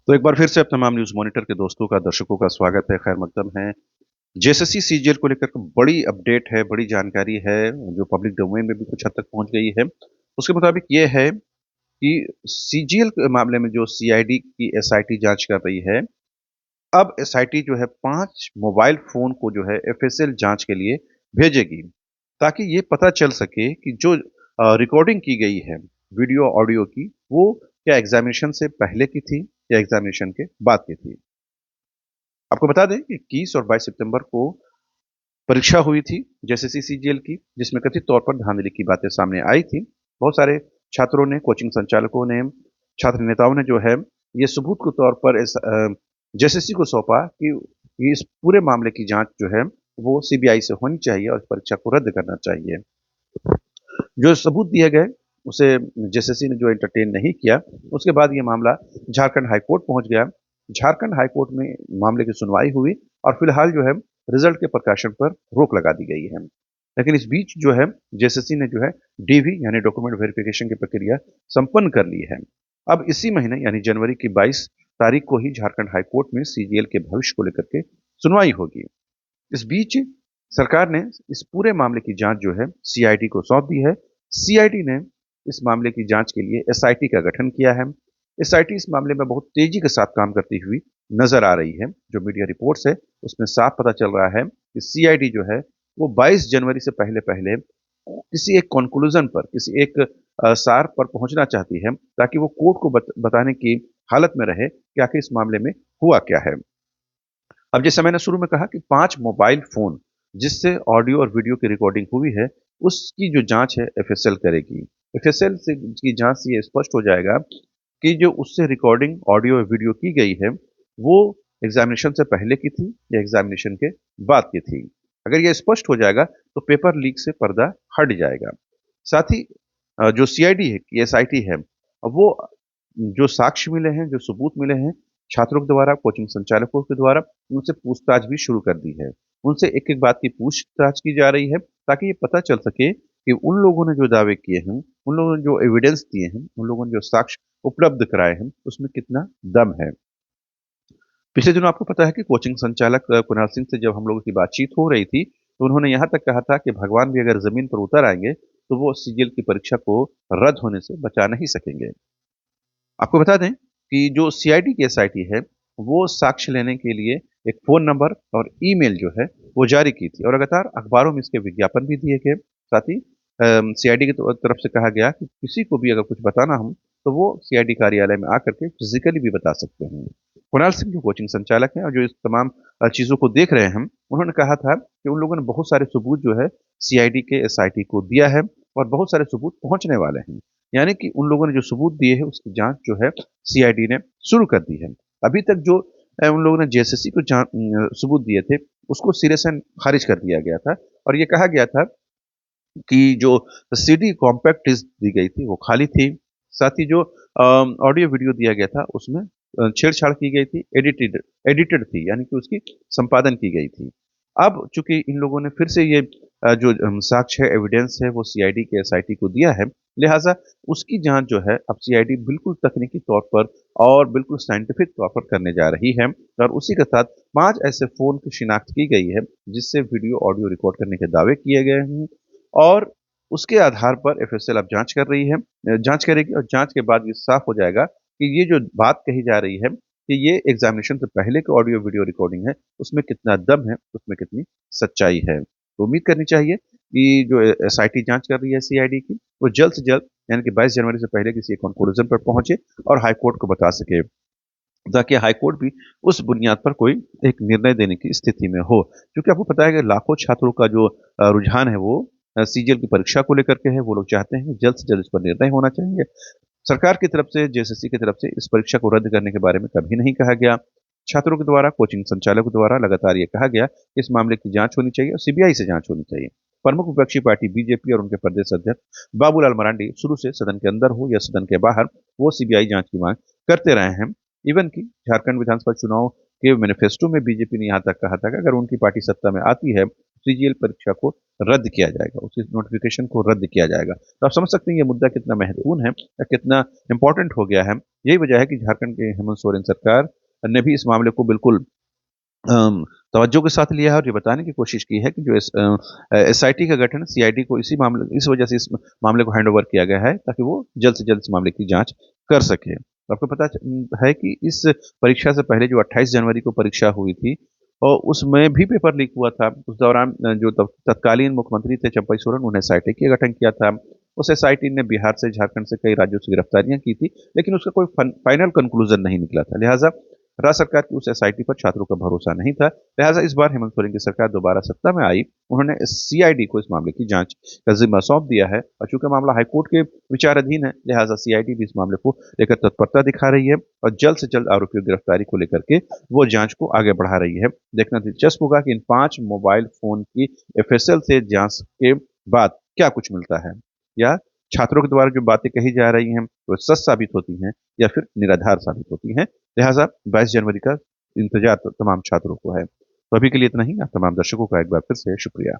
तो एक बार फिर से अब तमाम न्यूज़ मॉनिटर के दोस्तों का, दर्शकों का स्वागत है, खैर मकदम है। जेएसएससी सीजीएल को लेकर के बड़ी अपडेट है, बड़ी जानकारी है, जो पब्लिक डोमेन में भी कुछ हद तक पहुँच गई है। उसके मुताबिक ये है कि सीजीएल के मामले में जो सीआईडी की एसआईटी जाँच कर रही है, अब एसआईटी जो है 5 मोबाइल फ़ोन को जो है एफएसएल जाँच के लिए भेजेगी, ताकि ये पता चल सके कि जो रिकॉर्डिंग की गई है, वीडियो, ऑडियो की, वो क्या एग्ज़ामिनेशन से पहले की थी या एग्ज़ामिनेशन के बाद की थी। आपको बता दें कि 21 और 22 सितंबर को परीक्षा हुई थी जेएसएससी सीजीएल की, जिसमें कथित तौर पर धांधली की बातें सामने आई थी। बहुत सारे छात्रों ने, कोचिंग संचालकों ने, छात्र नेताओं ने जो है, ये सबूत के तौर पर इस जेएसएससी को सौंपा कि इस पूरे मामले की जाँच जो है, वो सीबीआई से होनी चाहिए और इस परीक्षा को रद्द करना चाहिए। जो सबूत दिए गए, उसे जेएसएससी ने जो एंटरटेन नहीं किया, उसके बाद ये मामला झारखंड हाई कोर्ट पहुँच गया। झारखंड हाई कोर्ट में मामले की सुनवाई हुई और फिलहाल जो है रिजल्ट के प्रकाशन पर रोक लगा दी गई है। लेकिन इस बीच जो है जेएसएससी ने जो है डीवी यानी डॉक्यूमेंट वेरिफिकेशन की प्रक्रिया संपन्न कर ली है। अब इसी महीने यानी जनवरी की 22 तारीख को ही झारखंड हाई कोर्ट में सीजीएल के भविष्य को लेकर के सुनवाई होगी। इस बीच सरकार ने इस पूरे मामले की जांच जो है सीआईडी को सौंप दी है। सीआईडी ने इस मामले की जांच के लिए एसआईटी का गठन किया है। एसआईटी इस मामले में बहुत तेजी के साथ काम करती हुई नजर आ रही है। जो मीडिया रिपोर्ट्स है उसमें साफ पता चल रहा है कि सीआईडी जो है वो 22 जनवरी से पहले पहले किसी एक कंक्लूजन पर, किसी एक सार पर पहुंचना चाहती है, ताकि वो कोर्ट को बताने की हालत में रहे कि आखिर इस मामले में हुआ क्या है। अब जैसे मैंने शुरू में कहा कि 5 मोबाइल फ़ोन जिससे ऑडियो और वीडियो की रिकॉर्डिंग हुई है, उसकी जो जाँच है एफएसएल करेगी। एफएसएल से की जाँच से ये स्पष्ट हो जाएगा कि जो उससे रिकॉर्डिंग ऑडियो और वीडियो की गई है, वो एग्ज़ामिनेशन से पहले की थी या एग्ज़ामिनेशन के बाद की थी। अगर ये स्पष्ट हो जाएगा, तो पेपर लीक से पर्दा हट जाएगा। साथ ही जो सीआईडी है, की एसआईटी है, वो जो साक्ष्य मिले हैं, जो सबूत मिले हैं, छात्रों के द्वारा, कोचिंग संचालकों के द्वारा, उनसे पूछताछ भी शुरू कर दी है। उनसे एक-एक बात की पूछताछ की जा रही है, ताकि ये पता चल सके कि उन लोगों ने जो दावे किए हैं, उन लोगों ने जो एविडेंस दिए हैं, उन लोगों ने जो साक्ष्य उपलब्ध कराए हैं, उसमें कितना दम है। पिछले दिनों आपको पता है कि कोचिंग संचालक कुणाल सिंह से जब हम लोगों की बातचीत हो रही थी, तो उन्होंने यहाँ तक कहा था कि भगवान भी अगर ज़मीन पर उतर आएँगे, तो वो सीजीएल की परीक्षा को रद्द होने से बचा नहीं सकेंगे। आपको बता दें कि जो सीआईडी की एसआईटी है, वो साक्ष्य लेने के लिए एक फ़ोन नंबर और ईमेल जो है, वो जारी की थी और लगातार अखबारों में इसके विज्ञापन भी दिए गए। साथ ही सीआईडी की तरफ से कहा गया कि किसी को भी अगर कुछ बताना हो, तो वो सीआईडी कार्यालय में आकर के फिज़िकली भी बता सकते हैं। कुणाल सिंह जो कोचिंग संचालक हैं और जो इस तमाम चीज़ों को देख रहे हैं, उन्होंने कहा था कि उन लोगों ने बहुत सारे सबूत जो है सीआईडी के एसआईटी को दिया है और बहुत सारे सबूत पहुँचने वाले हैं। यानी कि उन लोगों ने जो सबूत दिए हैं, उसकी जाँच जो है सीआईडी ने शुरू कर दी है। अभी तक जो उन लोगों ने जेएसएससी को सबूत दिए थे, उसको सिरे से खारिज कर दिया गया था और ये कहा गया था कि जो सीडी कॉम्पैक्ट डिस्क दी गई थी, वो खाली थी। साथ ही जो ऑडियो वीडियो दिया गया था, उसमें छेड़छाड़ की गई थी, एडिटेड एडिटेड थी, यानी कि उसकी संपादन की गई थी। अब चूँकि इन लोगों ने फिर से ये जो साक्ष्य है, एविडेंस है, वो सीआईडी के एसआईटी को दिया है, लिहाज़ा उसकी जाँच जो है अब सीआईडी बिल्कुल तकनीकी तौर पर और बिल्कुल साइंटिफिक तौर पर करने जा रही है और उसी के साथ 5 ऐसे फ़ोन की शिनाख्त की गई है, जिससे वीडियो, ऑडियो रिकॉर्ड करने के दावे किए गए हैं और उसके आधार पर एफएसएल अब जाँच कर रही है, जाँच करेगी और जाँच के बाद ये साफ़ हो जाएगा कि ये जो बात कही जा रही है कि ये एग्ज़ामिनेशन से पहले की ऑडियो वीडियो रिकॉर्डिंग है, उसमें कितना दम है, उसमें कितनी सच्चाई है। तो उम्मीद करनी चाहिए कि जो एसआईटी जाँच कर रही है सीआईडी की, वो जल्द से जल्द यानी कि 22 जनवरी से पहले किसी एक कंक्लूज़न पर पहुँचे और हाई कोर्ट को बता सके, ताकि हाई कोर्ट भी उस बुनियाद पर कोई एक निर्णय देने की स्थिति में हो। क्योंकि आपको पता है कि लाखों छात्रों का जो रुझान है वो सीजीएल की परीक्षा को लेकर के है, वो लोग चाहते हैं कि जल्द से जल्द इस पर निर्णय होना चाहिए। सरकार की तरफ से, जेएसएससी की तरफ से इस परीक्षा को रद्द करने के बारे में कभी नहीं कहा गया। छात्रों के द्वारा, कोचिंग संचालकों द्वारा लगातार ये कहा गया कि इस मामले की जाँच होनी चाहिए और सीबीआई से जाँच होनी चाहिए। प्रमुख विपक्षी पार्टी बीजेपी और उनके प्रदेश अध्यक्ष बाबूलाल मरांडी शुरू से सदन के अंदर हो या सदन के बाहर, वो सीबीआई जाँच की माँग करते रहे हैं। इवन कि झारखंड विधानसभा चुनाव के मैनिफेस्टो में बीजेपी ने यहाँ तक कहा था कि अगर उनकी पार्टी सत्ता में आती है, सीजीएल परीक्षा को रद्द किया जाएगा, उस नोटिफिकेशन को रद्द किया जाएगा। तो आप समझ सकते हैं ये मुद्दा कितना महत्वपूर्ण है या कितना इंपॉर्टेंट हो गया है। यही वजह है कि झारखंड के हेमंत सोरेन सरकार ने भी इस मामले को बिल्कुल तवज्जो के साथ लिया है और ये बताने की कोशिश की है कि जो एसआईटी का गठन सीआईडी को इस वजह से इस मामले को हैंड ओवर किया गया है ताकि वो जल्द से जल्द इस मामले की जांच कर सके। तो आपको पता है कि इस परीक्षा से पहले जो 28 जनवरी को परीक्षा हुई थी और उसमें भी पेपर लीक हुआ था। उस दौरान जो तत्कालीन मुख्यमंत्री थे चंपई सोरेन, उन्होंने एसआईटी का गठन किया था। उस एसआईटी ने बिहार से, झारखंड से, कई राज्यों से गिरफ्तारियां की थी, लेकिन उसका कोई फाइनल कंक्लूजन नहीं निकला था। लिहाजा राज्य सरकार की उस एसआईटी पर छात्रों का भरोसा नहीं था। लिहाजा इस बार हेमंत सोरेन की सरकार दोबारा सत्ता में आई, उन्होंने सीआईडी को इस मामले की जांच का जिम्मा सौंप दिया है और चूंकि मामला हाईकोर्ट के विचाराधीन है, लिहाजा सीआईडी भी इस मामले को लेकर तत्परता दिखा रही है और जल्द से जल्द आरोपियों की गिरफ्तारी को लेकर के वो जांच को आगे बढ़ा रही है। देखना दिलचस्प होगा कि इन 5 मोबाइल फोन की एफएसएल से जांच के बाद क्या कुछ मिलता है, या छात्रों के द्वारा जो बातें कही जा रही हैं वो सच साबित होती हैं या फिर निराधार साबित होती हैं। लिहाजा 22 जनवरी का इंतजार तो तमाम छात्रों को है। तो अभी के लिए इतना ही। आप तमाम दर्शकों का एक बार फिर से शुक्रिया।